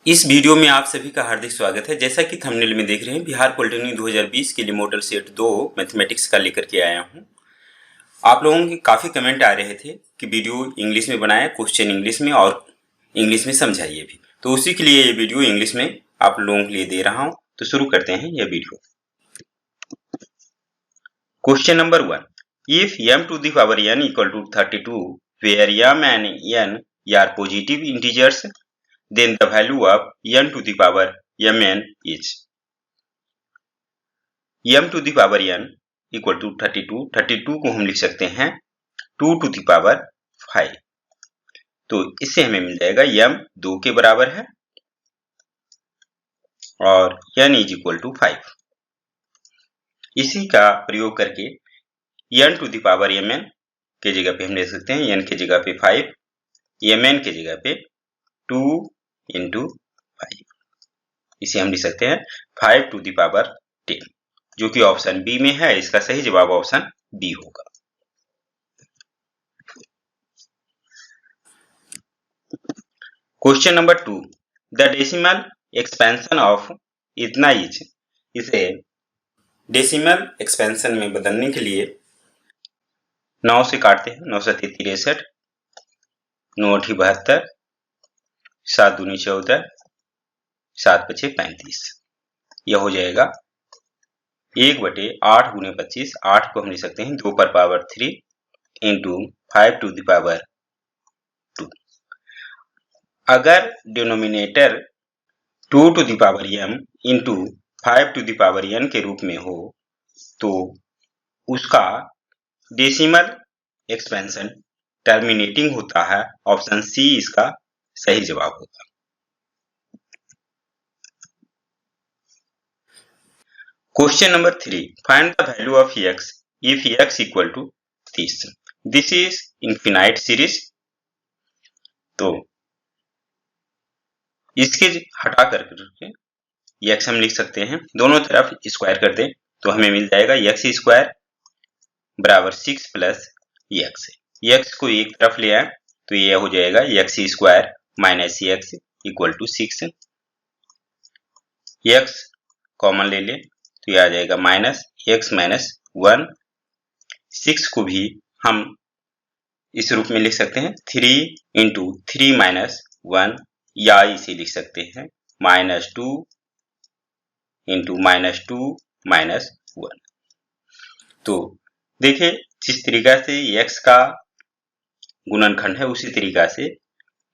इस वीडियो में आप सभी का हार्दिक स्वागत है। जैसा कि थंबनेल में देख रहे हैं, बिहार पॉलिटेक्निक 2020 के लिए मॉडल सेट 2 मैथमेटिक्स का लेकर के आया हूं। आप लोगों के काफ़ी कमेंट आ रहे थे कि वीडियो इंग्लिश में बनाएं, क्वेश्चन इंग्लिश में और इंग्लिश में समझाइए भी। तो उसी के लिए ये वीडियो इंग्लिश में आप लोगों के लिए दे रहा हूँ। तो शुरू करते हैं यह video. Question number 1, if m to the power n equal to 32 where m and n are positive integers, then the value of n to the power mn is m to the power n equal to 32। 32 को हम लिख सकते हैं 2 to the power 5। तो इससे हमें मिल जाएगा m 2 के बराबर है और n इज इक्वल टू 5। इसी का प्रयोग करके n to the power mn के जगह पे हम ले सकते हैं n के जगह पे 5, mn के जगह पे 2 into 5। इसे हम लिख सकते हैं 5 to the power 10, जो कि ऑप्शन बी में है। इसका सही जवाब ऑप्शन बी होगा। Question number 2, the decimal expansion of इतना इज। इसे डेसिमल एक्सपेंशन में बदलने के लिए 9 से काटते हैं। 9 से 63, 9 8 72, 7 दूनी 14, 7 5 35। यह हो जाएगा 1/8 गुने 25। 8 को हम लिख सकते हैं 2 पर power 3 into 5 to the power 2। अगर denominator 2 to the power m into 5 to the power n के रूप में हो तो उसका डेसिमल एक्सपेंशन टर्मिनेटिंग होता है। ऑप्शन सी इसका सही जवाब होगा। Question number 3, find the value of x if x equal to this. This is infinite series. तो इसके हटा करके x हम लिख सकते हैं, दोनों तरफ स्क्वायर कर दें तो हमें मिल जाएगा x स्क्वायर बराबर 6 प्लस x। x को एक तरफ ले आए तो यह हो जाएगा x square minus x equal to 6। x common ले लें तो यह आ जाएगा माइनस x माइनस 1। 6 को भी हम इस रूप में लिख सकते हैं 3 इंटू 3 माइनस 1, या इसे लिख सकते हैं माइनस 2 इंटू माइनस 2 माइनस 1। तो देखिए जिस तरीका से x का गुणनखंड है उसी तरीका से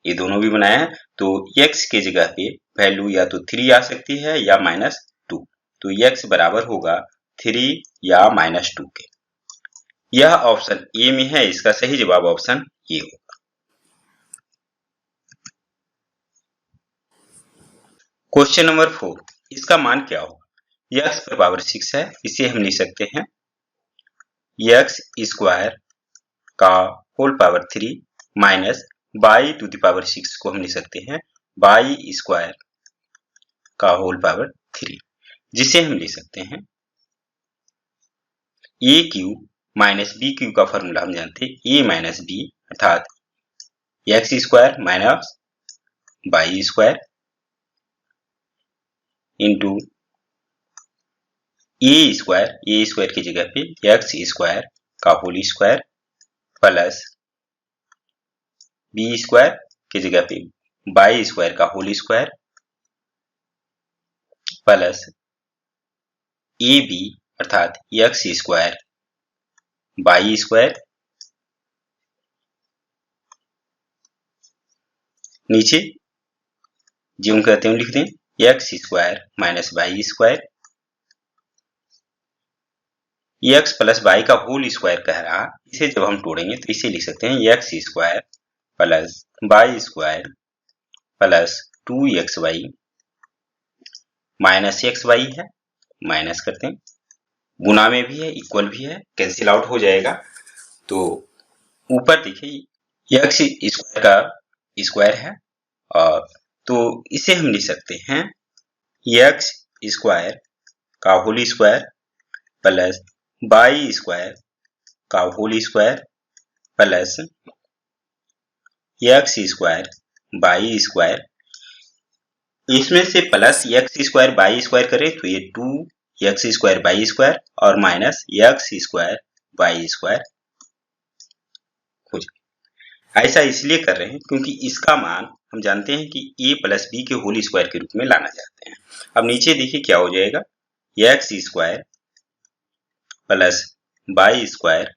ये दोनों भी बनाया है। तो x के जगह पे वैल्यू या तो 3 आ सकती है या माइनस 2। तो x बराबर होगा 3 या माइनस 2 के। यह ऑप्शन ए में है। इसका सही जवाब ऑप्शन ए होगा। क्वेश्चन नंबर 4, इसका मान क्या होगा। x पर पावर 6 है, इसे हम लिख सकते हैं x स्क्वायर का whole power 3 minus y to the power 6 को हम लिख सकते हैं बाई स्क्वायर का होल पावर 3, जिसे हम लिख सकते हैं a cube minus b cube का फॉर्मूला हम जानते हैं ए माइनस बी, अर्थात x square minus y square into a square की जगह पे एक्स स्क्वायर का whole square plus b square की जगह पे बाई स्क्वायर का whole square plus a b अर्थात एक्स स्क्वायर बाई स्क्वायर, नीचे जो हम कहते हैं लिख दें x square minus y square. X plus y का होल स्क्वायर कह रहा, इसे जब हम तोड़ेंगे तो इसे लिख सकते हैं x square plus y square plus 2xy minus x y है, माइनस करते हैं, गुना में भी है इक्वल भी है, कैंसिल आउट हो जाएगा। तो ऊपर देखिए एक्स स्क्वायर का स्क्वायर है और तो इसे हम लिख सकते हैं एक्स स्क्वायर का whole square plus y square का whole square plus x square y square इसमें से plus x square y square करें तो ये 2x स्क्वायर बाई स्क्वायर और minus x square y square हो जाए। ऐसा इसलिए कर रहे हैं क्योंकि इसका मान हम जानते हैं कि a प्लस बी के होल स्क्वायर के रूप में लाना चाहते हैं। अब नीचे देखिए क्या हो जाएगा, x square plus y square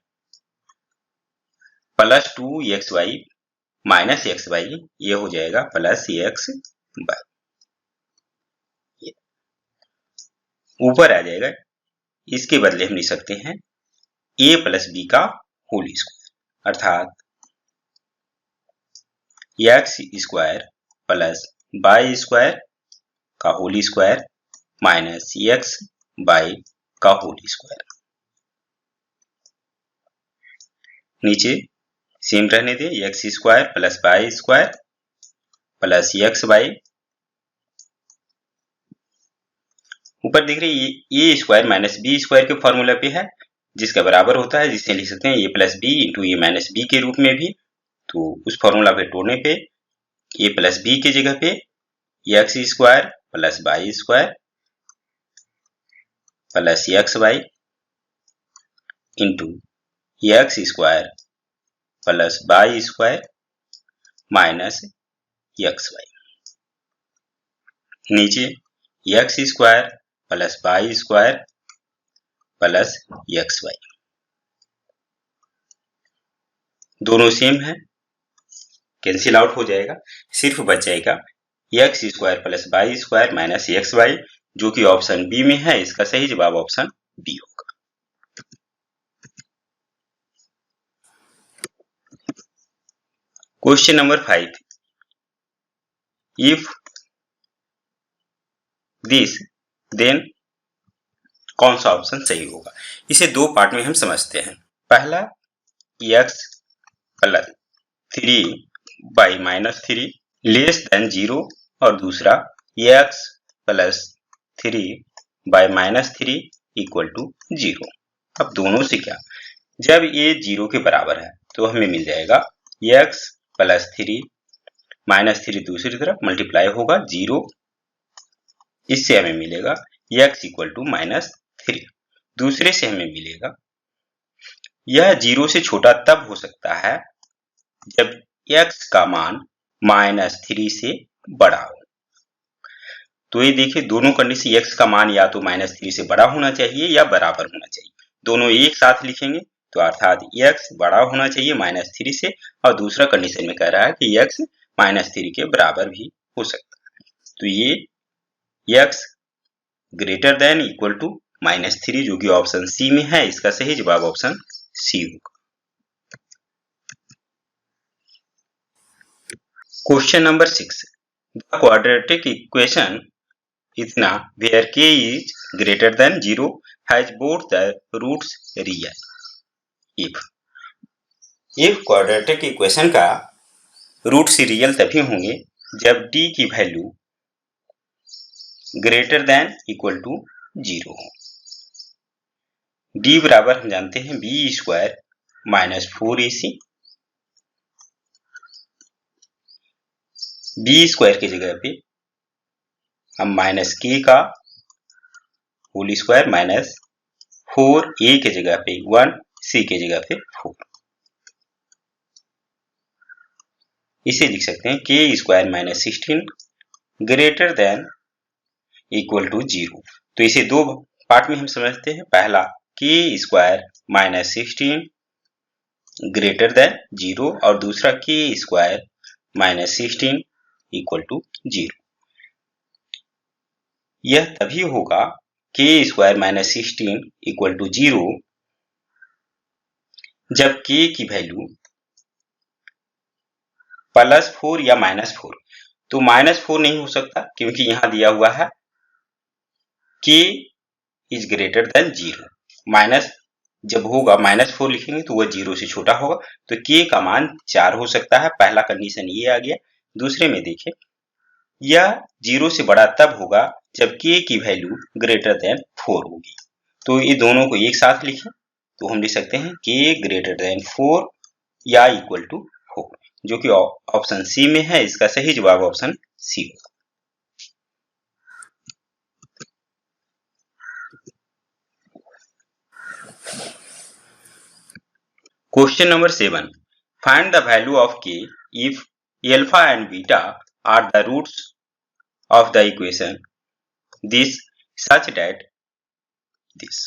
plus 2xy minus x y, ये हो जाएगा प्लस एक्स वाई, ऊपर आ जाएगा। इसके बदले हम लिख सकते हैं a प्लस बी का होल स्क्वायर, अर्थात x square plus y square का whole square minus x y का होल स्क्वायर। नीचे सेम रहने दें, x square plus y square plus x y, ऊपर देख रहे हैं a square minus b square के फॉर्मूला पे है, जिसका बराबर होता है, जिससे लिख सकते हैं ए प्लस बी इंटू ए माइनस बी के रूप में भी। तो उस फॉर्मूला पे तोड़ने पे ए प्लस बी के जगह पे x square plus y square plus x y into x square plus y square minus x y. नीचे x square plus y square plus x y, दोनों सेम है, कैंसिल आउट हो जाएगा, सिर्फ बच जाएगा x square plus y square minus x y, जो कि ऑप्शन बी में है। इसका सही जवाब ऑप्शन बी होगा। Question number 5, if this then कौन सा ऑप्शन सही होगा। इसे दो पार्ट में हम समझते हैं। पहला x plus 3 y minus 3 less than 0 और दूसरा x plus 3 y minus 3 equal to 0। अब दोनों से क्या, जब ये 0 के बराबर है तो हमें मिल जाएगा x प्लस 3 माइनस 3 दूसरी तरफ मल्टीप्लाई होगा 0, इससे हमें मिलेगा x इक्वल टू माइनस 3। दूसरे से हमें मिलेगा, यह 0 से छोटा तब हो सकता है जब x का मान माइनस 3 से बड़ा हो। तो ये देखिए दोनों कंडीशन, x का मान या तो माइनस 3 से बड़ा होना चाहिए या बराबर होना चाहिए, दोनों एक साथ लिखेंगे तो अर्थात x बड़ा होना चाहिए माइनस 3 से, और दूसरा कंडीशन में कह रहा है कि x माइनस 3 के बराबर भी हो सकता है। तो ये x greater than equal to minus 3, जो कि ऑप्शन सी में है, इसका सही जवाब ऑप्शन सी होगा। Question number 6, the quadratic equation इतना where k is greater than 0 has both the roots real if quadratic equation का रूट्स रियल तभी होंगे जब d की value greater than equal to 0 हो। d बराबर हम जानते हैं b square minus 4ac, b square की जगह पे हम माइनस के का होल स्क्वायर माइनस 4a के जगह पे 1, c के जगह पे 4, इसे लिख सकते हैं k square minus 16 greater than equal to 0। तो इसे दो पार्ट में हम समझते हैं। पहला के स्क्वायर माइनस 16 ग्रेटर देन 0 और दूसरा के स्क्वायर माइनस 16 इक्वल टू 0। यह तभी होगा के स्क्वायर माइनस 16 इक्वल टू 0 जब के की वैल्यू प्लस 4 या माइनस 4। तो माइनस 4 नहीं हो सकता क्योंकि यहां दिया हुआ है के इज ग्रेटर देन 0। माइनस जब होगा माइनस 4 लिखेंगे तो वह 0 से छोटा होगा, तो के का मान 4 हो सकता है। पहला कंडीशन ये आ गया। दूसरे में देखें, यह 0 से बड़ा तब होगा जब के की वैल्यू ग्रेटर देन 4 होगी। तो ये दोनों को एक साथ लिखें तो हम लिख सकते हैं के ग्रेटर देन 4 या इक्वल टू 4, जो कि ऑप्शन सी में है। इसका सही जवाब ऑप्शन सी होगा। Question number 7. Find the value of k if alpha and beta are the roots of the equation this such that this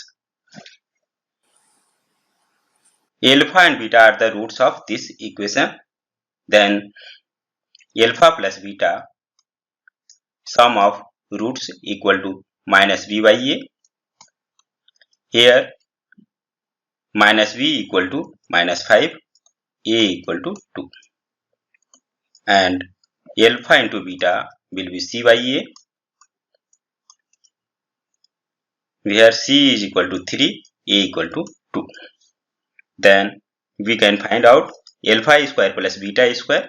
alpha and beta are the roots of this equation, then alpha plus beta sum of roots equal to minus b by a. Here minus b equal to minus 5, a equal to 2, and alpha into beta will be c by a, where c is equal to 3, a equal to 2. Then we can find out alpha square plus beta square.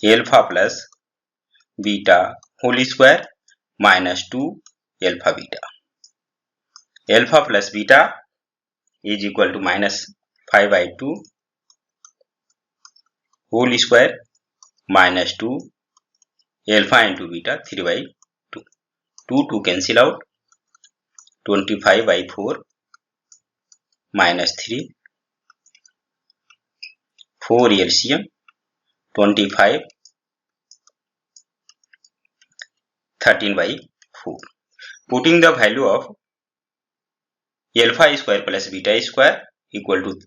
Alpha plus beta whole square minus 2 alpha beta. Alpha plus beta is equal to minus 5 by 2 whole square minus 2 alpha into beta 3 by 2. 2 cancel out. 25 by 4 minus 3 4 LCM 25 13 by 4. Putting the value of alpha square plus beta square equal to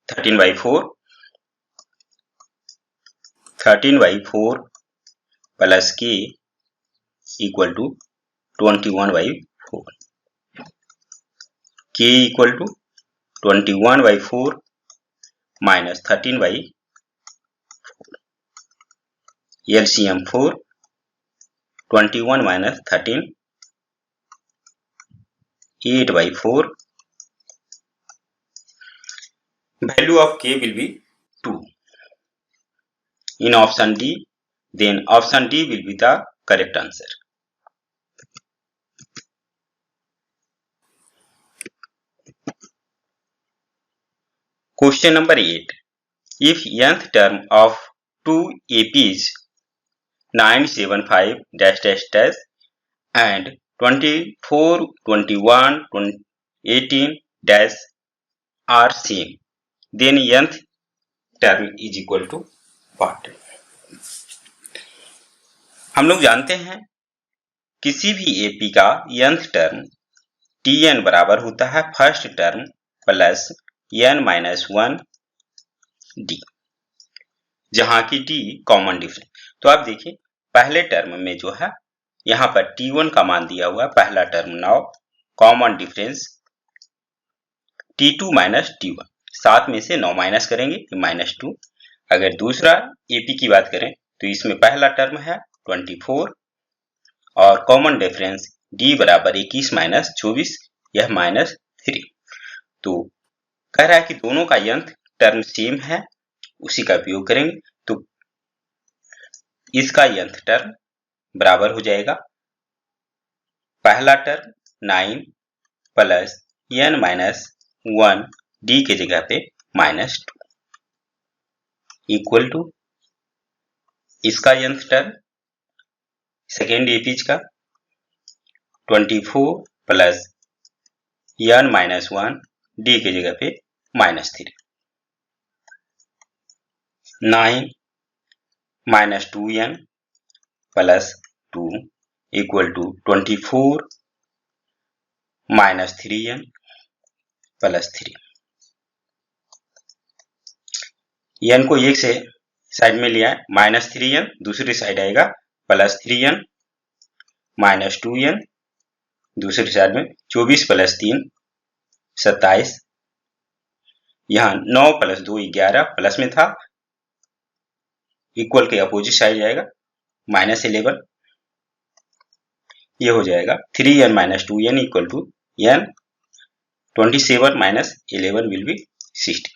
13 by 4. 13 by 4 plus k equal to 21 by 4. K equal to 21 by 4 minus 13 by 4. LCM 4. 21 minus 13. 8 by 4. Value of k will be 2. In option D, then option D will be the correct answer. Question number 8. If nth term of two APs 975 dash dash dash and 24, 21, 18 dash are same, then nth term is equal to what? हम लोग जानते हैं किसी भी AP का nth term tn बराबर होता है first term plus n minus 1 D, जहां की डी कॉमन डिफरेंस. तो आप देखिए पहले टर्म में जो है यहां पर t1 का मान दिया हुआ है, पहला term 9, common difference t2 minus t1, 7 में से 9 माइनस करेंगे माइनस 2. अगर दूसरा एपी की बात करें तो इसमें पहला टर्म है 24 और कॉमन डिफरेंस d बराबर 21 माइनस 24, यह माइनस 3. तो कह रहा है कि दोनों का nth टर्म सेम है, उसी का उपयोग करेंगे. तो इसका nth टर्म बराबर हो जाएगा पहला term 9 plus n minus 1 d के जगह पे माइनस 2 इक्वल टू इसका nth टर्म सेकेंड एपीज का 24 प्लस n माइनस 1 d के जगह पे minus 3. 9 minus 2n plus 2 equal to 24 minus 3n plus 3. n को एक से साइड में लिया है, माइनस 3n दूसरी साइड आएगा प्लस 3n माइनस 2n दूसरी साइड में 24 प्लस 3 27. यहाँ 9 प्लस 2 11 प्लस में था, इक्वल के अपोजिट साइड जाएगा माइनस 11. ये हो जाएगा 3n minus 2n equal to n 27 minus 11 will be 60.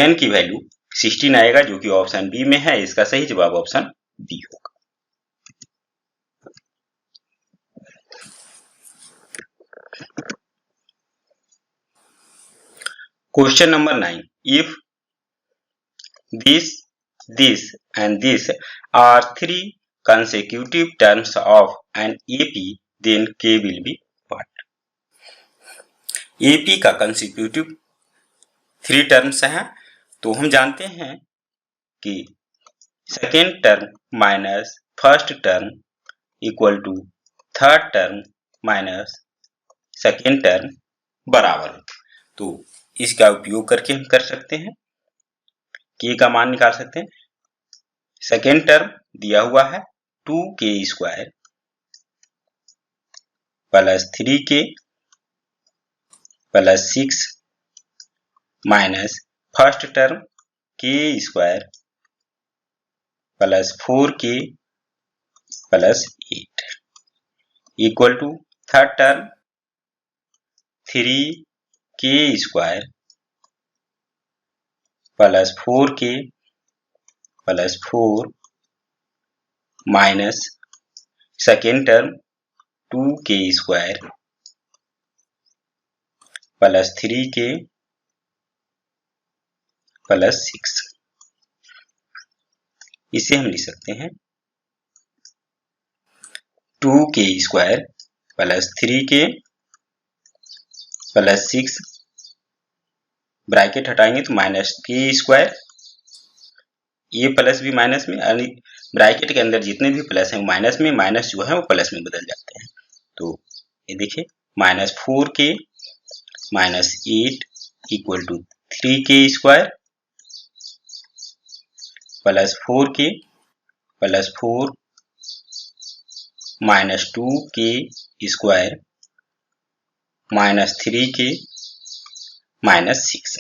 n की वैल्यू 16 आएगा जो कि ऑप्शन बी में है. इसका सही जवाब ऑप्शन बी होगा. Question number 9. If this and this are three consecutive terms of an AP then k will be what? AP का कंसेक्यूटिव 3 टर्म्स हैं, तो हम जानते हैं कि second term minus first term equal to third term minus second term बराबर हो। तो इसका उपयोग करके हम कर सकते हैं, k का मान निकाल सकते हैं। सेकेंड टर्म दिया हुआ है 2k square plus 3k plus 6 minus first term k square plus 4k plus 8 equal to third term 3k square plus 4k plus 4 minus second term 2k square plus 3k plus 6। इसे हम लिख सकते हैं 2k square plus 3k plus 6, bracket हटाएंगे तो minus k square, ये plus भी minus में, ब्रैकेट के अंदर जितने भी प्लस हैं माइनस में, माइनस जो है वो प्लस में बदल जाते हैं। तो ये देखिए minus 4k minus 8 equal to 3k square plus 4k plus 4 minus 2k square minus 3k minus 6।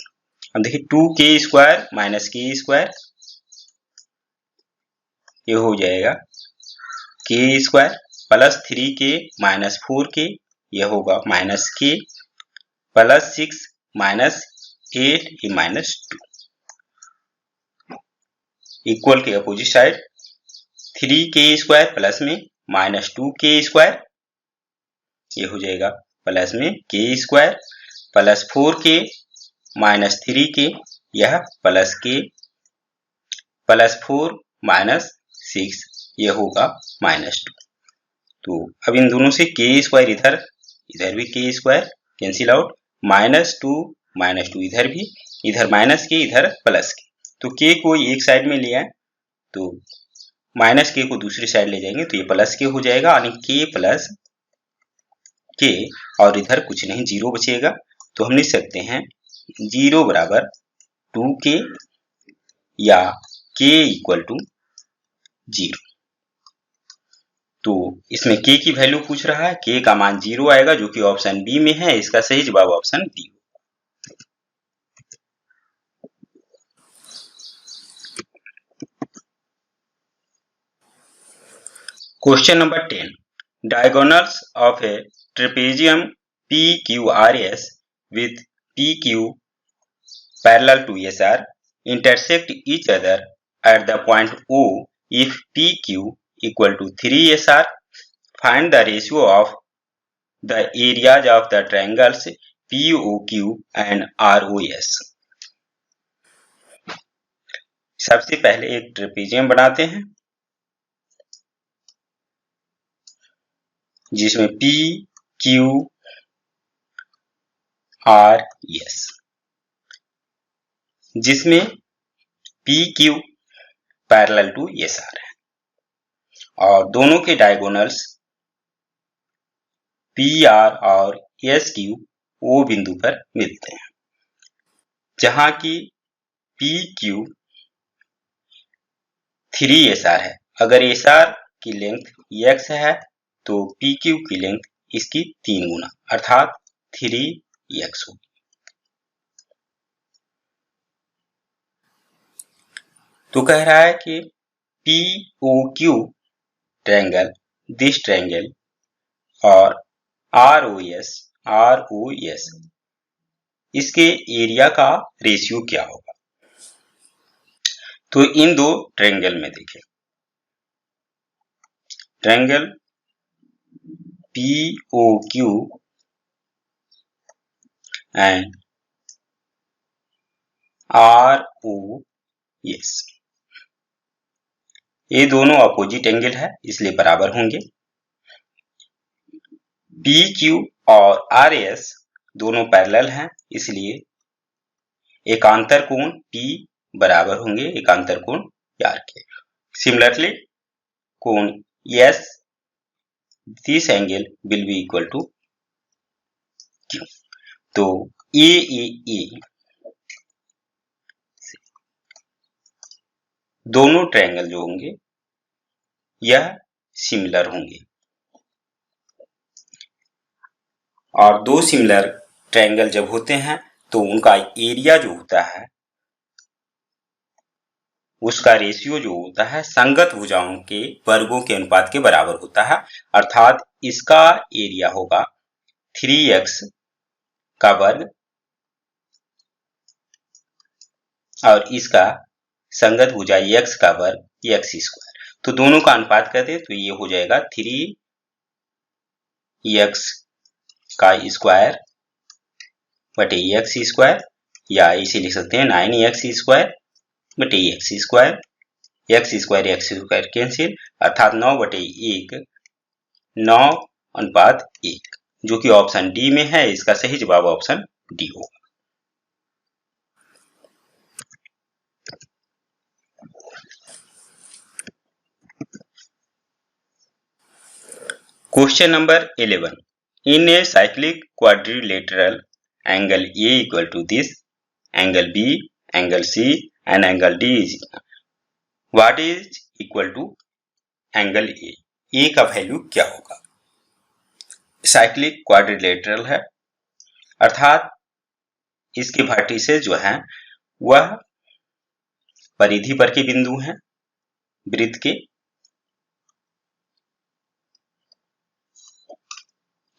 अब देखिए 2k square minus k square, ये हो जाएगा k square plus 3k minus 4k, यह होगा माइनस k प्लस 6 माइनस 8, ये minus 2 equal के opposite side 3k square plus में माइनस 2k स्क्वायर, ये हो जाएगा प्लस में k square plus 4k minus 3k, यह प्लस k प्लस 4 माइनस 6, यह होगा माइनस 2। तो अब इन दोनों से k स्क्वायर इधर, इधर भी k square cancel out, minus 2 इधर भी, इधर माइनस k इधर प्लस k, तो k को एक साइड में ले आए तो माइनस k को दूसरी साइड ले जाएंगे तो ये प्लस k हो जाएगा, यानी k प्लस k और इधर कुछ नहीं, 0 बचेगा। तो हम लिख सकते हैं 0 बराबर 2k या k इक्वल टू 0। तो इसमें k की वैल्यू पूछ रहा है, k का मान 0 आएगा जो कि ऑप्शन बी में है, इसका सही जवाब option B. Question number 10, diagonals of a trapezium PQRS with PQ parallel to SR intersect each other at the point O if PQ equal to 3SR. Find the ratio of the areas of the triangles POQ and ROS. सबसे पहले एक trapezium बनाते हैं जिसमें PQRS, जिसमें PQ parallel to SR है और दोनों के डायगोनल्स PR और SQ O बिंदु पर मिलते हैं, जहां की PQ 3SR है। अगर SR की लेंथ x है तो PQ की लेंथ इसकी 3 गुना अर्थात 3x होगी। तो कह रहा है कि POQ ट्रायंगल, दिस ट्रायंगल और ROS इसके एरिया का रेशियो क्या होगा। तो इन दो ट्रायंगल में देखें, ट्रायंगल POQ एंड ROS, ये दोनों अपोजिट एंगल है इसलिए बराबर होंगे। पी क्यू और आर एस दोनों पैरेलल हैं, इसलिए एकांतर कोण P बराबर होंगे एकांतर कोण R के। सिमिलरली कोण S, this angle will be equal to Q। तो AEE दोनों ट्रायंगल जो होंगे यह सिमिलर होंगे, और दो सिमिलर ट्रायंगल जब होते हैं तो उनका एरिया जो होता है उसका रेशियो जो होता है संगत भुजाओं के वर्गों के अनुपात के बराबर होता है, अर्थात इसका एरिया होगा 3x का वर्ग और इसका संगत भुजा x का वर्ग x स्क्वायर। तो दोनों का अनुपात कर दे तो ये हो जाएगा 3x का स्क्वायर बटे x स्क्वायर, या इसे लिख सकते हैं 9x स्क्वायर बटे x square. x square cancel, अर्थात 9 बटे 1 9:1, जो कि ऑप्शन डी में है। इसका सही जवाब ऑप्शन डी होगा। Question number 11, in a cyclic quadrilateral angle A equal to this, angle B, angle C and angle D is what is equal to angle A। A का वैल्यू क्या होगा? Cyclic quadrilateral है, अर्थात इसके vertices जो हैं वह परिधि पर के बिंदु हैं वृत्त के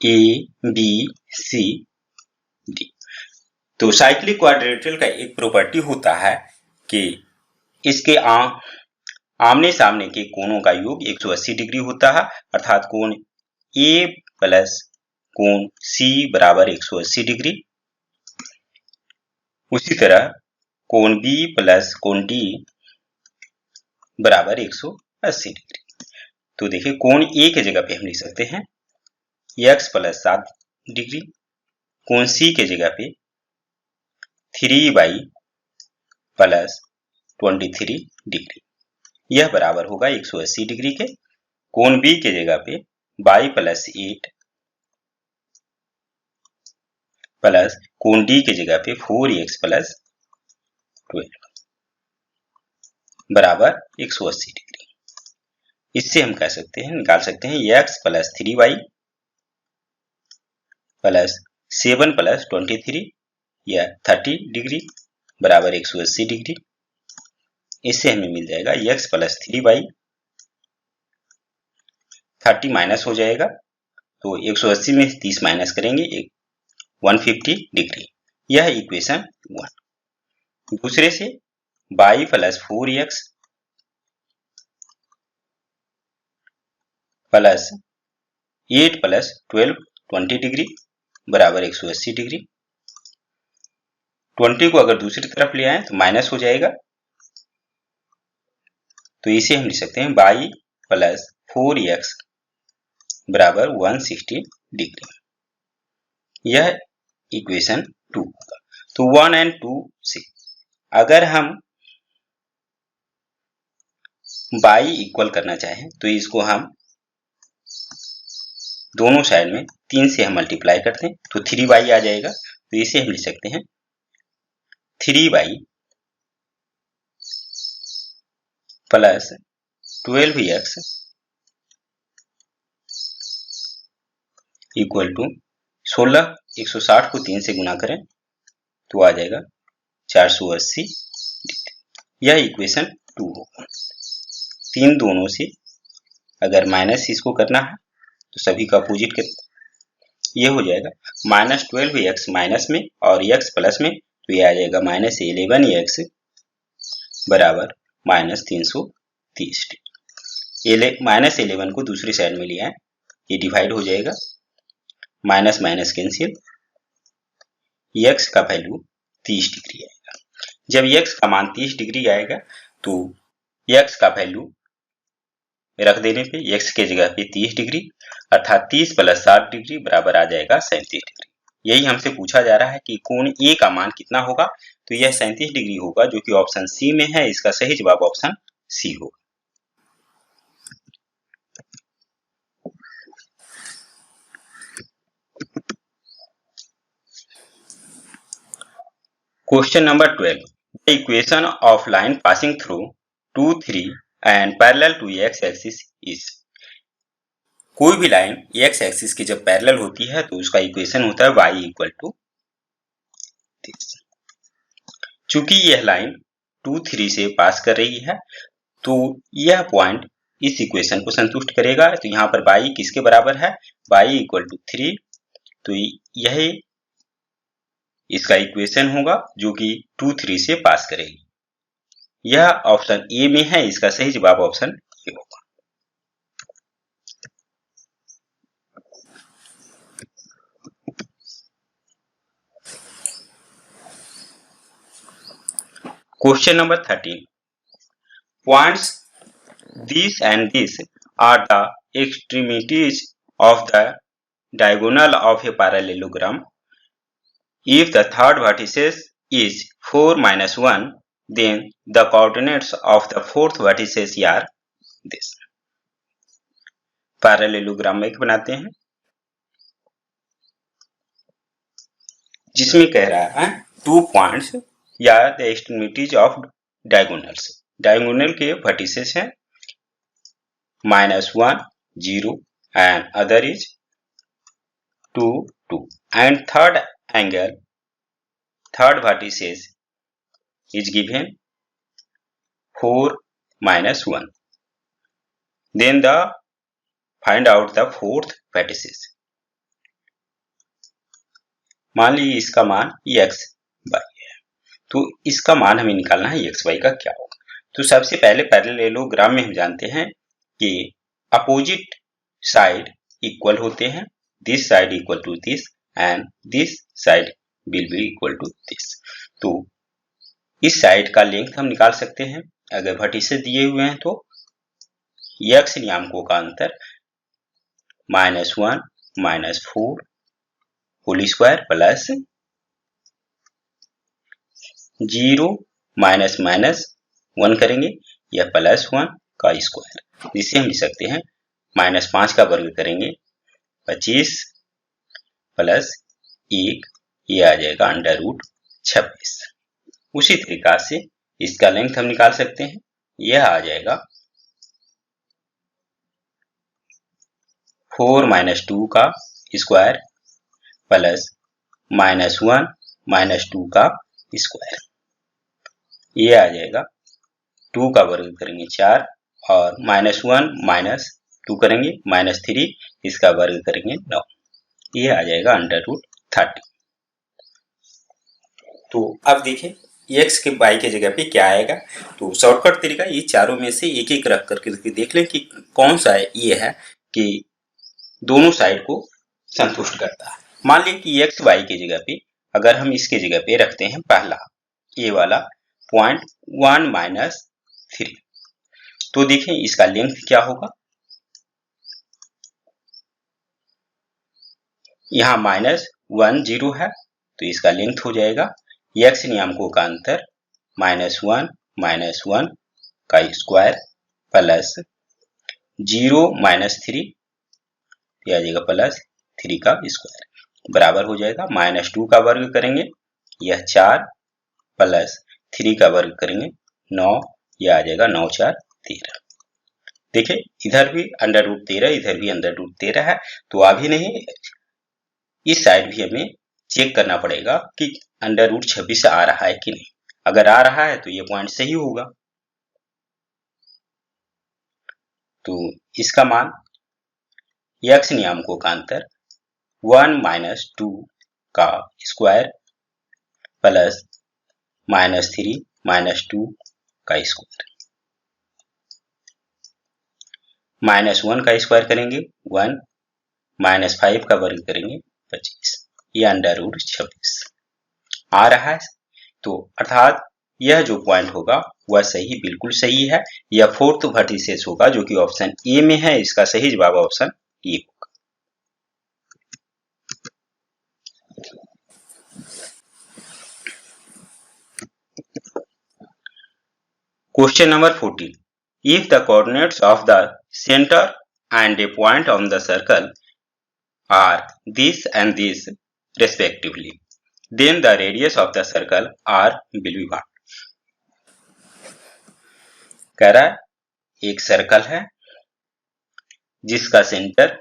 A, B, C, D। तो साइक्लिक क्वाड्रिलेटरल का एक प्रॉपर्टी होता है कि इसके आमने सामने के कोणों का योग 180 डिग्री होता है, अर्थात कोण A प्लस कोण C बराबर 180 डिग्री। उसी तरह कोण B प्लस कोण D बराबर 180 डिग्री। तो देखिए कोण A के जगह पे हम लिख सकते हैं x प्लस 7 डिग्री, कोण C के जगह पे 3y प्लस 23 डिग्री, यह बराबर होगा 180 डिग्री के। कोण B के जगह पे y प्लस 8 प्लस कोण D के जगह पे 4x प्लस 12 बराबर 180 डिग्री। इससे हम कह सकते हैं, निकाल सकते हैं x plus 3y plus 7 plus 23 या 30 डिग्री बराबर 180 डिग्री। इससे हमें मिल जाएगा x प्लस 3y, 30 माइनस हो जाएगा तो 180 में 30 माइनस करेंगे 150 डिग्री। यह इक्वेशन 1। दूसरे से y plus 4x plus 8 plus 12 20 degree बराबर 180 डिग्री। 20 को अगर दूसरी तरफ ले आए तो माइनस हो जाएगा, तो इसे हम लिख सकते हैं y प्लस 4x बराबर 160 डिग्री। यह इक्वेशन 2 होगा। तो 1 और 2 से अगर हम y इक्वल करना चाहें तो इसको हम दोनों साइड में 3 से हम मल्टीप्लाई करते हैं तो 3y आ जाएगा। तो इसे हम लिख सकते हैं 3y plus 12x equal to 16, 160 को 3 से गुना करें तो आ जाएगा 480 डिग्री। यह इक्वेशन 2 होगा। 3 दोनों से अगर माइनस इसको करना है तो सभी का अपोजिट करते, ये हो जाएगा माइनस 12x माइनस में और x प्लस में, तो ये आ जाएगा माइनस 11x बराबर माइनस 330 डिग्री। माइनस 11 को दूसरी साइड में लिया है, ये डिवाइड हो जाएगा, माइनस माइनस कैंसिल, x का वैल्यू 30 डिग्री आएगा। जब x का मान 30 डिग्री आएगा तो x का वैल्यू रख देने पे x के जगह पे 30 डिग्री अर्थात 30 + 60 डिग्री बराबर आ जाएगा 37 डिग्री। यही हमसे पूछा जा रहा है कि कोण ए का मान कितना होगा, तो यह 37 डिग्री होगा, जो कि ऑप्शन सी में है। इसका सही जवाब ऑप्शन सी होगा। Question number 12. The equation of line passing through 2, 3 and parallel to x-axis is. कोई भी लाइन x एक्सिस की जब पैरेलल होती है तो उसका इक्वेशन होता है y = this। चूंकि यह लाइन 2, 3 से पास कर रही है तो यह पॉइंट इस इक्वेशन को संतुष्ट करेगा। तो यहाँ पर y किसके बराबर है, y = 3, तो यही इसका इक्वेशन होगा जो कि 2, 3 से पास करेगी। यह ऑप्शन ए में है। इसका सही जवाब ऑप्शन ए होगा। Question number 13. Points this and this are the extremities of the diagonal of a parallelogram. If the third vertices is 4 - 1, then the coordinates of the fourth vertices are this. Parallelogram एक बनाते हैं जिसमें कह रहा है 2 points या the extremities of diagonals. Diagonal के vertices हैं -1, 0 and other is 2, 2 and third vertices is given 4 - 1. Then find out the fourth vertices. मान लीजिए इसका मान x, y है, तो इसका मान हमें निकालना है x, y का क्या होगा। तो सबसे पहले पैरेललोग्राम में हम जानते हैं कि अपोजिट साइड इक्वल होते हैं। This side equal to this and this side will be equal to this. तो इस साइड का लेंथ हम निकाल सकते हैं। अगर वर्टिसेस दिए हुए हैं तो x नियामकों का अंतर -1 - 4 होल स्क्वायर प्लस 0 - 1 करेंगे या +1 का स्क्वायर, जिसे हम लिख सकते हैं -5 का वर्ग करेंगे 25 + 1, ये आ जाएगा √26। उसी तरीका से इसका लेंथ हम निकाल सकते हैं। यह आ जाएगा 4 - 2 का स्क्वायर प्लस -1 - 2 का स्क्वायर, ये आ जाएगा 2 का वर्ग करेंगे 4 और -1 - 2 करेंगे -3, इसका वर्ग करेंगे 9, ये आ जाएगा √30। तो अब देखिए x के y के जगह पे क्या आएगा। तो शॉर्टकट तरीका ये चारों में से एक एक रख करके देख लें कि कौन सा ये है कि दोनों साइड को संतुष्ट करता है। मान लें कि x y के जगह पे अगर हम इसके जगह पे रखते हैं पहला ये वाला पॉइंट 1 - 3, तो देखें इसका लेंथ क्या होगा। यहाँ -1, 0 है तो इसका लेंथ हो जाएगा x नियामकों का अंतर -1 - 1 का स्क्वायर प्लस 0 - 3, ये आ जाएगा +3 का स्क्वायर बराबर हो जाएगा -2 का वर्ग करेंगे यह 4 प्लस 3 का वर्ग करेंगे 9, यह आ जाएगा 9 4 13। देखिए इधर भी √13 इधर भी √13 है, तो अभी नहीं, इस साइड भी हमें चेक करना पड़ेगा कि √26 आ रहा है कि नहीं। अगर आ रहा है तो ये पॉइंट सही होगा। तो इसका मान x नियामकों का अंतर 1 - 2 का स्क्वायर प्लस -3 - 2 का स्क्वायर, -1 का स्क्वायर करेंगे 1, -5 का वर्ग करेंगे 25, ये √26 आ रहा है। तो अर्थात यह जो पॉइंट होगा वह सही बिल्कुल सही है। यह फोर्थ वर्टिसेस होगा जो कि ऑप्शन ए में है। इसका सही जवाब ऑप्शन ए होगा। Question number 14. If the coordinates of the center and a point on the circle are this and this respectively, then the radius of the circle r will be what? कह रहा है एक circle है जिसका centre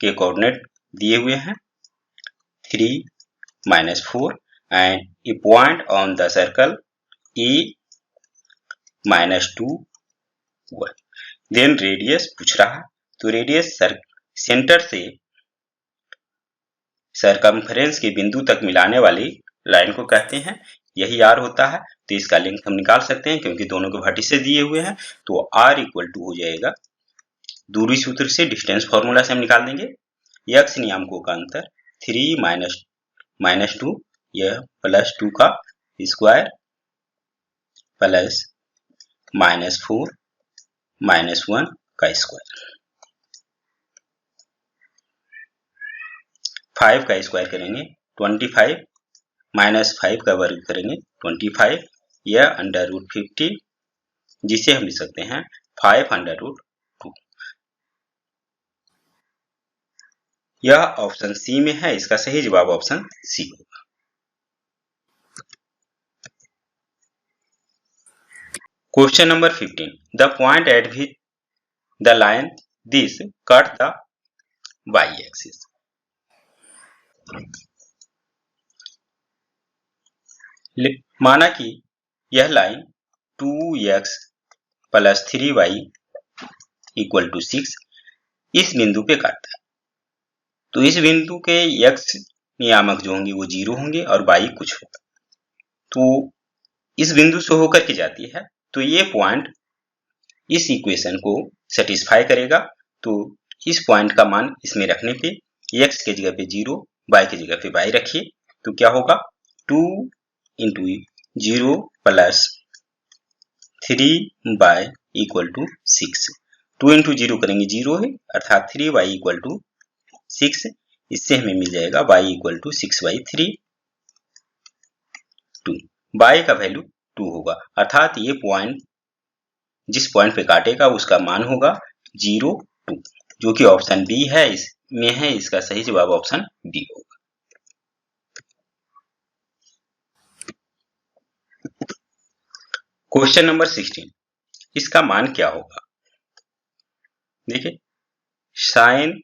के coordinate दिए हुए हैं 3 - 4 and a point on the circle e -2 1. Then radius पूछ रहा है, तो रेडियस सेंटर से सरकमफ्रेंस के बिंदु तक मिलाने वाली लाइन को कहते हैं। यही आर होता है। तो इसका लेंथ हम निकाल सकते हैं क्योंकि दोनों के वर्टिसेस दिए हुए हैं। तो आर इक्वल टू हो जाएगा, दूरी सूत्र से डिस्टेंस फॉर्मूला से हम निकाल देंगे, यक्स नियामकों का अंतर 3 - 2 यह +2 का स्क्वायर प्लस -4 -1 का स्क्वायर, 5 का स्क्वायर करेंगे 25 -5 का वर्ग करेंगे 25, यह √50 जिसे हम लिख सकते हैं 5√2। यह ऑप्शन सी में है। इसका सही जवाब ऑप्शन सी होगा। Question number 15. The point at which the line this cut the y-axis. माना कि यह लाइन 2x + 3y = 6 इस बिंदु पे काटता है। तो इस बिंदु के x नियामक जो होंगे वो 0 होंगे और y कुछ होगा। तो इस बिंदु से होकर के जाती है। तो ये पॉइंट इस इक्वेशन को सेटिस्फाई करेगा। तो इस पॉइंट का मान इसमें रखने पे x के जगह पे 0, y के जगह पे y रखिए, तो क्या होगा 2 × 0 + 3y = 6। 2 × 0 करेंगे 0 है, अर्थात 3y = 6। इससे हमें मिल जाएगा y = 6/3, 2। y का वैल्यू 2 होगा, अर्थात ये पॉइंट जिस पॉइंट पे काटेगा उसका मान होगा 0, 2, जो कि ऑप्शन बी है इसमें है। इसका सही जवाब ऑप्शन बी होगा। Question number 16. इसका मान क्या होगा? देखिए, साइन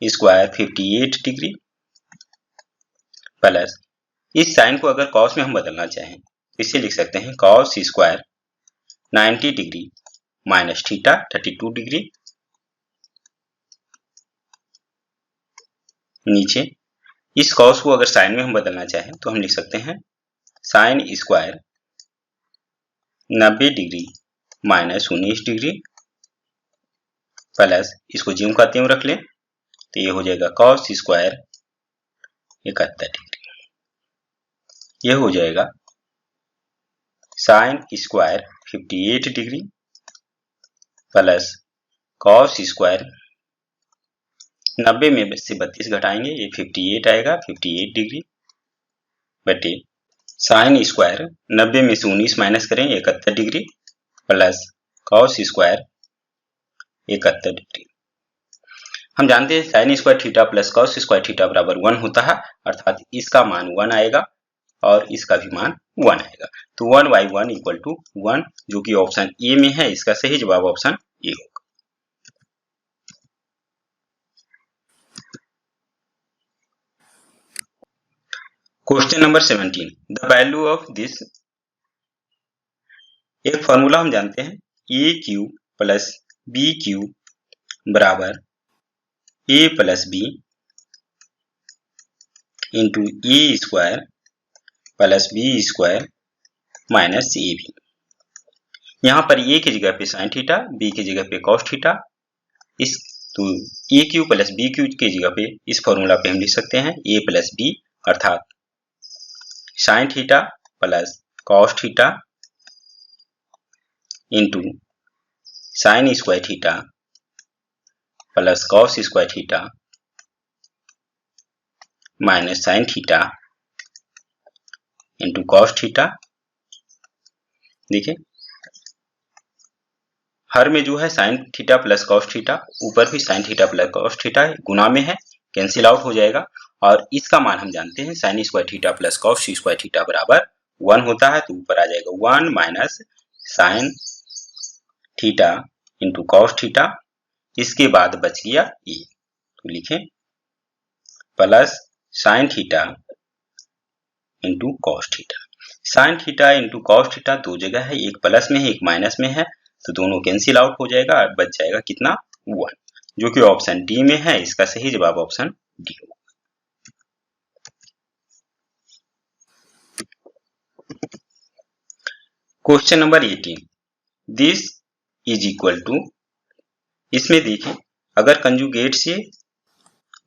स्क्वायर 58 डिग्री प्लस इस साइन को अगर कॉस में हम बदलना चाहें इसे लिख सकते हैं cos square 90 degree minus theta 32 degree. नीचे इस कॉस को अगर साइन में हम बदलना चाहें तो हम लिख सकते हैं sine square 90 degree minus 19 degree plus इसको ज्यों का त्यों रख लें तो ये हो जाएगा कॉस स्क्वायर 71 डिग्री। यह हो जाएगा sine square 58 degree plus cos square 90 में से 32 घटाएंगे ये 58 आएगा, 58 डिग्री बटे साइन स्क्वायर 90 में से 19 माइनस करें 71 degree plus cos square 71 degree. हम जानते हैं sign square theta plus cos square theta बराबर 1 होता है, अर्थात इसका मान 1 आएगा और इसका भी मान 1 आएगा। तो 1/1 = 1, जो कि ऑप्शन ए में है। इसका सही जवाब ऑप्शन ए होगा। Question number 17. The value of this, एक फॉर्मूला हम जानते हैं AQ + BQ बराबर A + B × A² + B² minus AB। यहाँ पर A की जगह पे साइन थीटा, B की जगह पे कॉस थीटा, तो AQ + BQ की जगह पे इस फॉर्मूला पे हम लिख सकते हैं A + B, अर्थात sine theta plus cos theta into sine square theta plus cos square theta minus sine theta into cos theta. देखिए हर में जो है sine theta plus cos theta, ऊपर भी sine theta plus cos theta गुना में है, कैंसिल आउट हो जाएगा। और इसका मान हम जानते हैं sign square theta plus cos square theta बराबर 1 होता है, तो ऊपर आ जाएगा 1 minus sine theta into cos theta, इसके बाद बच गया ये, तो लिखें plus sign theta into cos theta. Sign theta into cos theta दो जगह है, एक प्लस में है एक माइनस में है, तो दोनों कैंसिल आउट हो जाएगा और बच जाएगा कितना 1, जो कि ऑप्शन डी में है। इसका सही जवाब ऑप्शन डी होगा। Question number 18, this is equal to, इसमें देखिए अगर कंजुगेट से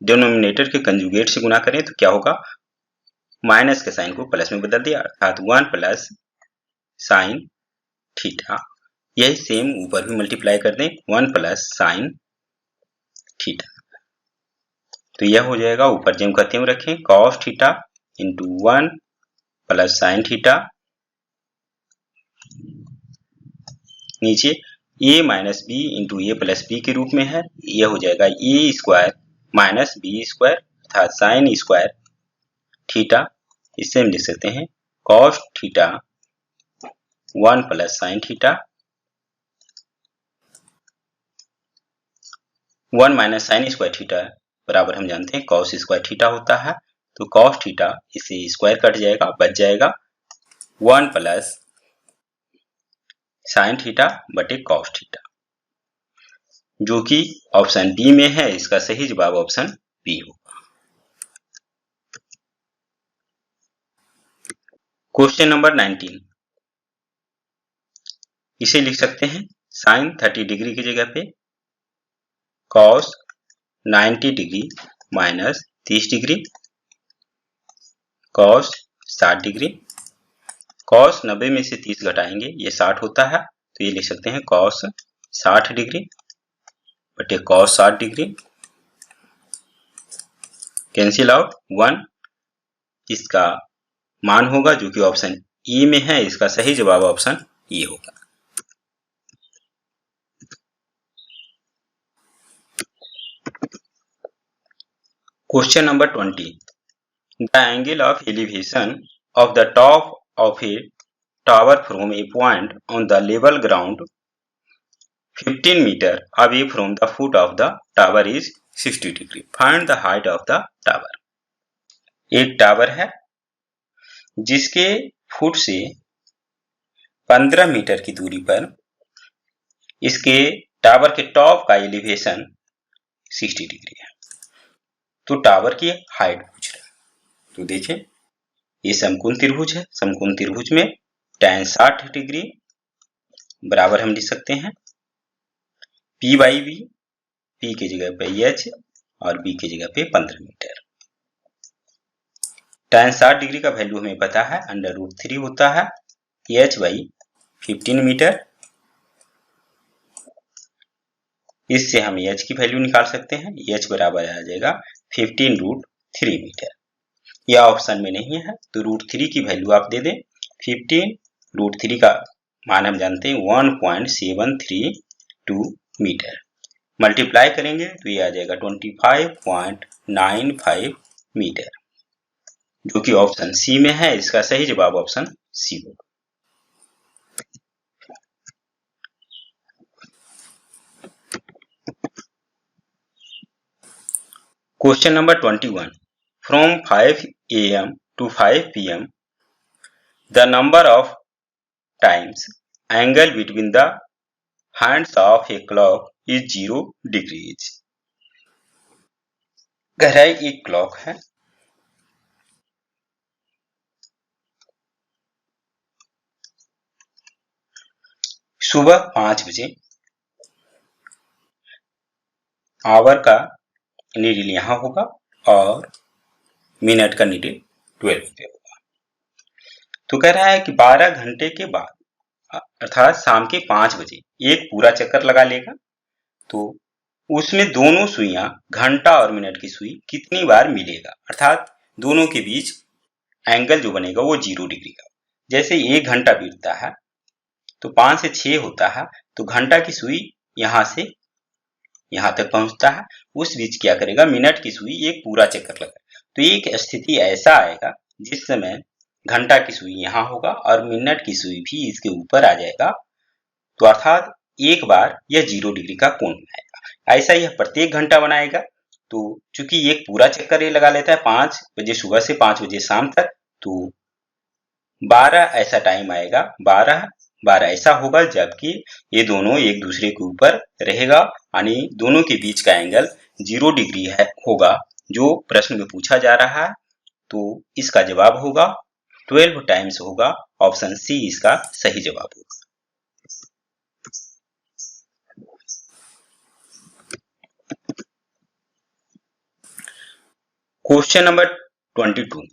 डिनोमिनेटर के कंजुगेट से गुना करें तो क्या होगा, माइनस के साइन को प्लस में बदल दिया, अर्थात 1 प्लस साइन थीटा, यही सेम ऊपर भी मल्टीप्लाई कर दें 1 प्लस साइन थीटा, तो यह हो जाएगा ऊपर जेम का तेम रखें cos theta into 1 plus sine theta, नीचे ए माइनस बी इंटू ए प्लस बी के रूप में है, यह हो जाएगा ए स्क्वायर माइनस बी स्क्वायर अर्थात साइन स्क्वायर थीटा, इससे हम लिख सकते हैं cos theta 1 plus sine theta 1 minus sign square theta बराबर हम जानते हैं कॉस स्क्वायर थीटा होता है, तो कॉस थीटा इसे स्क्वायर कट जाएगा, बच जाएगा 1 प्लस साइन थीटा बटे कॉस थीटा, जो कि ऑप्शन बी में है। इसका सही जवाब ऑप्शन बी होगा। क्वेश्चन नंबर 19, इसे लिख सकते हैं साइन 30 डिग्री की जगह पे cos 90 degree minus 30 degree cos 60 degree, cos 90 में से 30 घटाएंगे ये 60 होता है, तो ये लिख सकते हैं कॉस 60 डिग्री बटे कॉस 60 डिग्री, कैंसिल आउट 1, इसका मान होगा जो कि ऑप्शन ई में है। इसका सही जवाब ऑप्शन ई होगा। Question number 20, the angle of elevation of the top of a tower from a point on the level ground 15 meter away from the foot of the tower is 60 degree. Find the height of the tower. एक tower है जिसके foot से 15 metre की दूरी पर इसके tower के top का एलिवेशन 60 डिग्री है, तो टावर की हाइट पूछ रहा है। तो देखिए ये समकोण त्रिभुज है, समकोण त्रिभुज में tan 60 डिग्री बराबर हम लिख सकते हैं P बाई बी, P की जगह पे H और B की जगह पे 15 मीटर। tan 60 डिग्री का वैल्यू हमें पता है √3 होता है H बाई 15 मीटर, इससे हम H की वैल्यू निकाल सकते हैं, H बराबर आ जाएगा 15√3 मीटर। यह ऑप्शन में नहीं है तो √3 की वैल्यू आप दे दें, 15√3 का मान हम जानते हैं 1.732 मीटर, मल्टीप्लाई करेंगे तो ये आ जाएगा 25.95 मीटर, जो कि ऑप्शन सी में है। इसका सही जवाब ऑप्शन सी होगा। Question number 21, from 5 AM to 5 PM the number of times angle between the hands of a clock is 0 degrees. गहराई एक क्लॉक है, सुबह 5 बजे आवर का नीडल यहां होगा और मिनट का नीडल 12 पे होगा। तो कह रहा है कि 12 घंटे के बाद अर्थात शाम के 5 बजे एक पूरा चक्कर लगा लेगा, तो उसमें दोनों सुइयां घंटा और मिनट की सुई कितनी बार मिलेगा, अर्थात दोनों के बीच एंगल जो बनेगा वो 0 डिग्री का। जैसे 1 घंटा बीतता है तो 5 से 6 होता है, तो घंटा की सुई यहां से यहां तक पहुंचता है, उस बीच क्या करेगा, मिनट की सुई एक पूरा चक्कर लगाएगा। तो एक स्थिति ऐसा आएगा जिस समय घंटा की सुई यहाँ होगा और मिनट की सुई भी इसके ऊपर आ जाएगा, तो अर्थात एक बार यह 0 डिग्री का कोण बनाएगा। ऐसा यह प्रत्येक घंटा बनाएगा। तो चूंकि एक पूरा चक्कर ये लगा लेता है 5 बजे सुबह से 5 बजे शाम तक, तो 12 ऐसा टाइम आएगा, 12 बार ऐसा होगा जबकि ये दोनों एक दूसरे के ऊपर रहेगा, यानी दोनों के बीच का एंगल 0 डिग्री है होगा जो प्रश्न में पूछा जा रहा है। तो इसका जवाब होगा 12 टाइम्स होगा, ऑप्शन सी इसका सही जवाब होगा। Question number 22,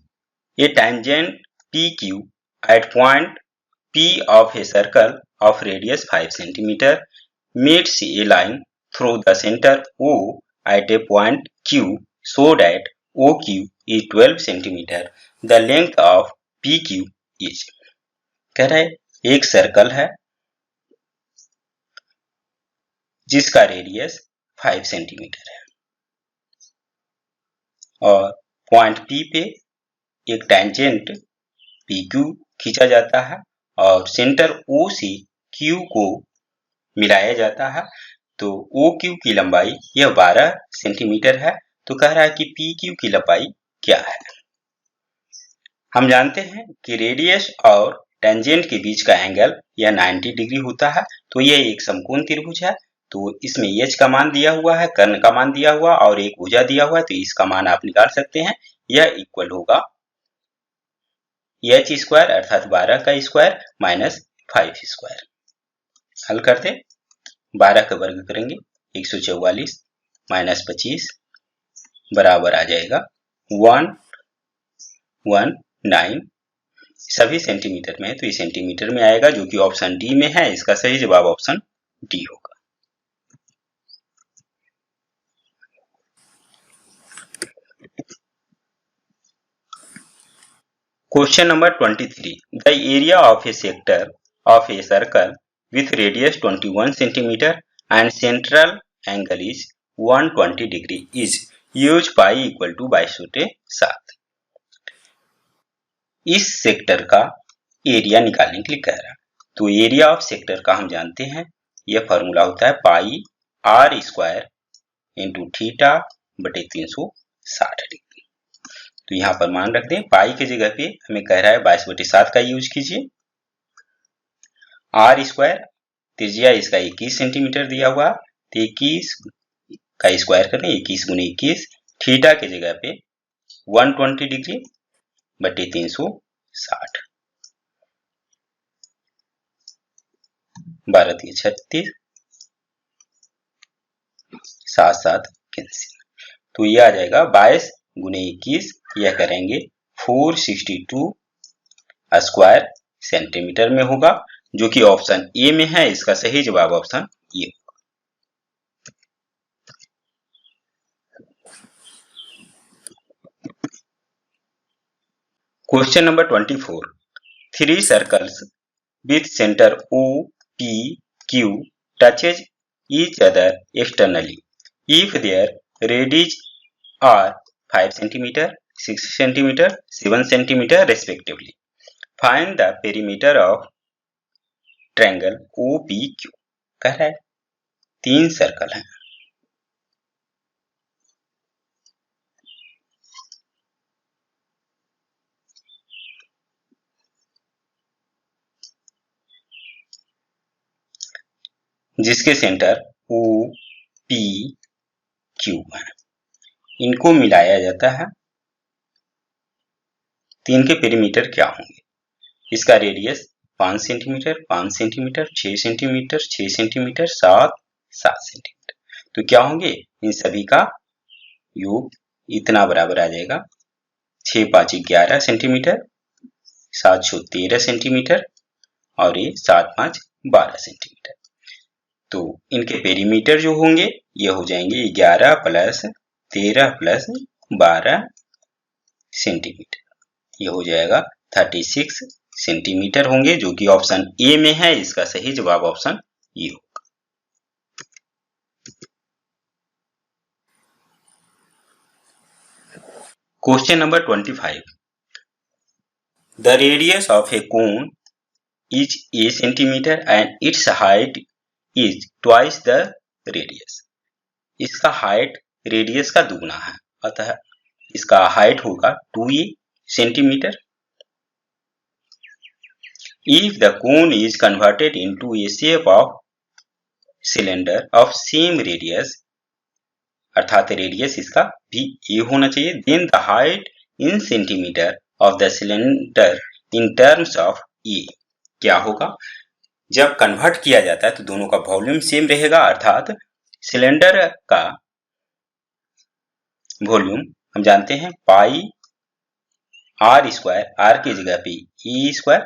A tangent PQ at point P of a circle of radius 5 cm meets a line through the center O at a point Q so that OQ is 12 cm. The length of PQ is, कह रहा है एक circle है जिसका radius 5 centimetre है और point P पे एक टेंजेंट PQ खींचा जाता है और सेंटर O से Q को मिलाया जाता है, तो OQ की लंबाई यह 12 सेंटीमीटर है। तो कह रहा है कि PQ की लंबाई क्या है। हम जानते हैं कि रेडियस और टेंजेंट के बीच का एंगल यह 90 डिग्री होता है। तो यह एक समकोण त्रिभुज है, तो इसमें h का मान दिया हुआ है, कर्ण का मान दिया हुआ और एक भुजा दिया हुआ है, तो इसका मान आप निकाल सकते हैं। यह इक्वल होगा h स्क्वायर अर्थात 12 का स्क्वायर माइनस 5 स्क्वायर। हल करते 12 का वर्ग करेंगे 144 माइनस 25 बराबर आ जाएगा 119। सभी सेंटीमीटर में है तो ये सेंटीमीटर में आएगा, जो कि ऑप्शन डी में है। इसका सही जवाब ऑप्शन डी होगा। Question number 23, the area of A sector of a circle with radius 21 cm and central angle is 120 degree is use pi equal to 22/7। इस सेक्टर का एरिया निकालने के लिए कह रहा है। तो एरिया ऑफ सेक्टर का हम जानते हैं, यह फॉर्मूला होता है पाई r स्क्वायर इंटू थीटा बटे 360 डिग्री। तो यहाँ पर मान रख दें, पाई की जगह पे हमें कह रहा है 22/7 का यूज कीजिए। आर स्क्वायर त्रिज्या इसका 21 सेंटीमीटर दिया हुआ, तो 21 का स्क्वायर करें 21 गुने 21, थीटा की जगह पे 120 डिग्री बटे 360, 12 36 7 कैंसिल, तो यह आ जाएगा 22 गुने 21, यह करेंगे 462 स्क्वायर सेंटीमीटर में होगा, जो कि ऑप्शन ए में है। इसका सही जवाब ऑप्शन ए होगा। Question number 24, 3 circles with centre O P Q touches each other externally if their radius are 5 cm, 6 cm, 7 cm respectively. Find the perimeter of triangle OPQ। कह रहा है 3 सर्कल हैं, जिसके सेंटर OPQ है, इनको मिलाया जाता है। 3 के पेरीमीटर क्या होंगे? इसका radius 5 centimetre, 5 centimetre, 6 centimetre, 6 centimetre, 7 centimetre. तो क्या होंगे? इन सभी का योग इतना बराबर आ जाएगा 6 5 11 सेंटीमीटर, 7 6 13 सेंटीमीटर और ये 7 5 12 सेंटीमीटर। तो इनके पेरीमीटर जो होंगे ये हो जाएंगे 11 प्लस 13 प्लस 12 सेंटीमीटर। ये हो जाएगा 36 सेंटीमीटर होंगे, जो कि ऑप्शन ए में है। इसका सही जवाब ऑप्शन ए होगा। Question number 25। The radius of a cone is a centimeter and its height is twice the radius. इसका हाइट रेडियस का दुगना है, अतः इसका हाइट होगा 2a centimetre. If the cone is converted into a shape of cylinder of same radius, अर्थात radius इसका भी a होना चाहिए, then the height in centimeter of the cylinder in terms of a क्या होगा? जब कन्वर्ट किया जाता है तो दोनों का वॉल्यूम सेम रहेगा, अर्थात सिलेंडर का वॉल्यूम हम जानते हैं पाई आर स्क्वायर, आर की जगह पे ई स्क्वायर,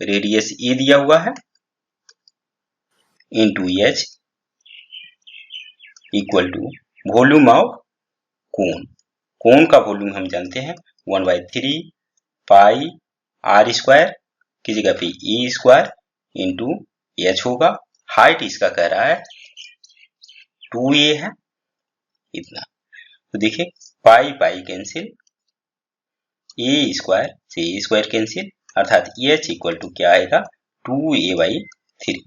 रेडियस ए दिया हुआ है, into H equal to volume of cone. Cone का वॉल्यूम हम जानते हैं 1/3 पाई आर स्क्वायर की जगह पे ई स्क्वायर इंटू एच होगा। हाइट इसका कह रहा है 2a है, इतना। तो देखिए पाई पाई कैंसिल, ए स्क्वायर से ए स्क्वायर कैंसिल, अर्थात एच इक्वल टू क्या आएगा 2a/3।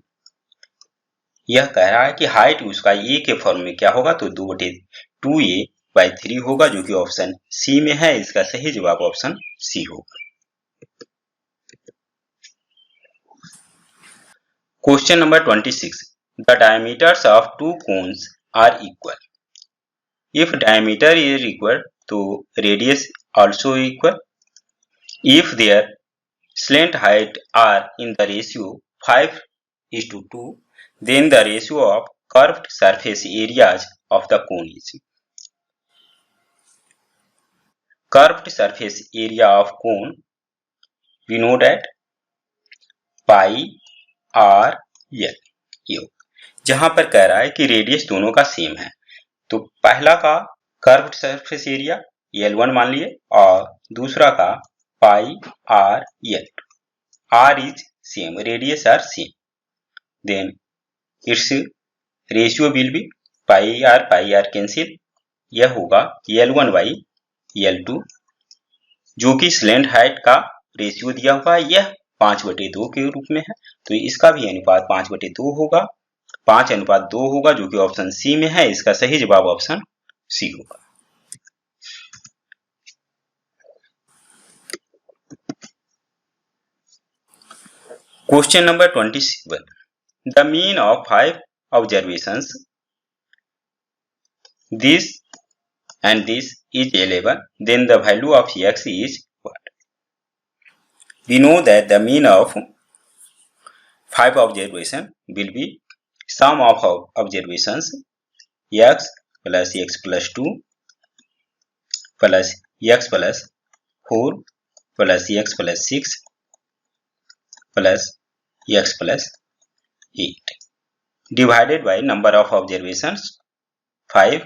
यह कह रहा है कि हाइट उसका ए के फॉर्म में क्या होगा, तो 2/2a/3 होगा, जो कि ऑप्शन सी में है। इसका सही जवाब ऑप्शन सी होगा। Question number 26। The diameters of two cones are equal. If diameter is equal तो radius also equal. If their slant height are in the ratio 5:2, then the ratio of curved surface areas of the cone is. Curved surface area of cone we know that pi r l। जहां पर कह रहा है कि radius दोनों का same है, तो पहला का कर्व्ड सरफेस एरिया L1 मान लिए और दूसरा का pi R L2। R is same, radius R same, then its ratio will be pi R cancel, यह होगा L1/L2, जो कि स्लैंट हाइट का रेशियो दिया हुआ है, यह 5/2 के रूप में है, तो इसका भी अनुपात 5/2 होगा, 5:2 होगा, जो कि ऑप्शन सी में है। इसका सही जवाब ऑप्शन सी होगा। Question number 27. The mean of 5 observations, this and this is 11, then the value of x is what? We know that the mean of 5 observations will be sum of observations x plus x plus 2 plus x plus 4 plus x plus 6 plus x plus 8 divided by number of observations 5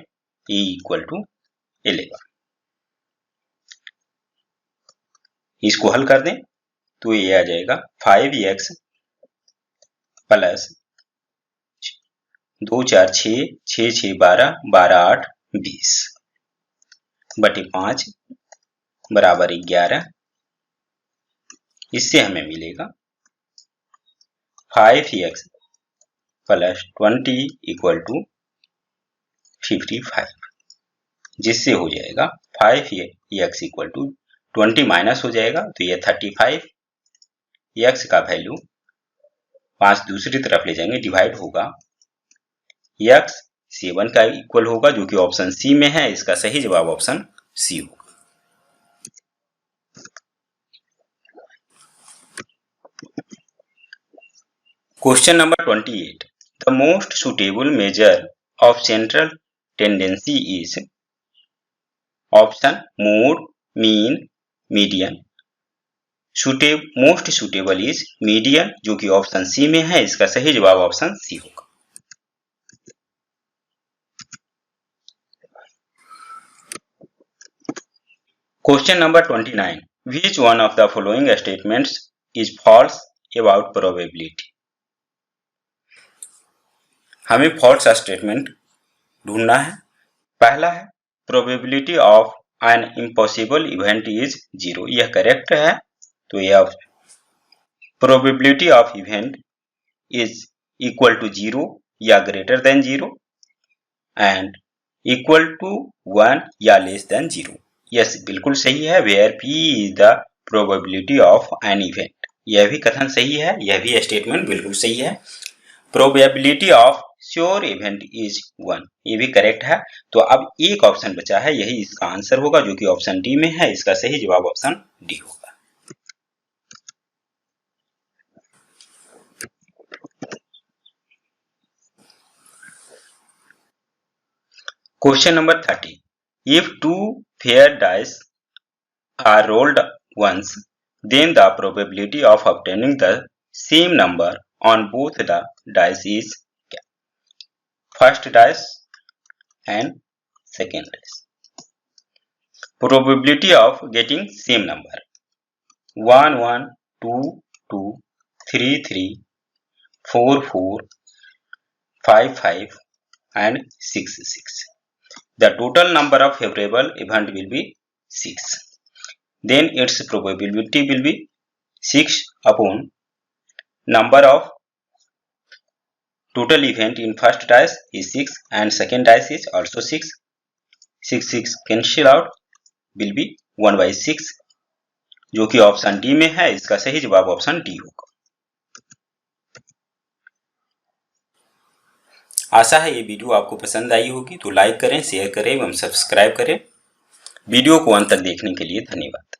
a equal to 11। इसको हल कर दें तो ये आ जाएगा 5x plus 2 4 6 6 6 12 12 8 20 बटे 5 बराबर 11। इससे हमें मिलेगा 5x प्लस 20 इक्वल टू 55, जिससे हो जाएगा 5x इक्वल टू 20 माइनस हो जाएगा, तो ये 35। x का वैल्यू 5 दूसरी तरफ ले जाएंगे, डिवाइड होगा, x 7 का इक्वल होगा, जो कि ऑप्शन सी में है। इसका सही जवाब ऑप्शन सी होगा। Question number 28. The most suitable measure of central tendency is option mode, mean, median, most suitable is median, जो कि ऑप्शन सी में है। इसका सही जवाब ऑप्शन सी होगा। Question number 29, which one of the following statements is false about probability. हमें false statement ढूंढना है। पहला है probability of an impossible event is 0, यह करेक्ट है। तो यह probability of event is equal to 0 या greater than 0 and equal to 1 या लेस देन 0। यस, बिल्कुल सही है। Where P is the probability of an event, यह भी कथन सही है, यह भी स्टेटमेंट बिल्कुल सही है। Probability of sure event is 1, ये भी करेक्ट है। तो अब एक ऑप्शन बचा है, यही इसका आंसर होगा, जो कि ऑप्शन डी में है। इसका सही जवाब ऑप्शन डी होगा। Question number 30, if 2 fair dice are rolled once, then the probability of obtaining the same number on both the dice is first dice and second dice. Probability of getting same number 1 1 2 2 3 3 4 4 5 5 and 6 6. The total number of favorable event will be 6. Then its probability will be 6 upon number of total event in first dice is 6 and second dice is also 6. 6 6 cancel out will be 1 by 6, जो कि option D में है। इसका सही जवाब option D होगा। आशा है ये वीडियो आपको पसंद आई होगी, तो लाइक करें, शेयर करें एवं सब्सक्राइब करें। वीडियो को अंत तक देखने के लिए धन्यवाद।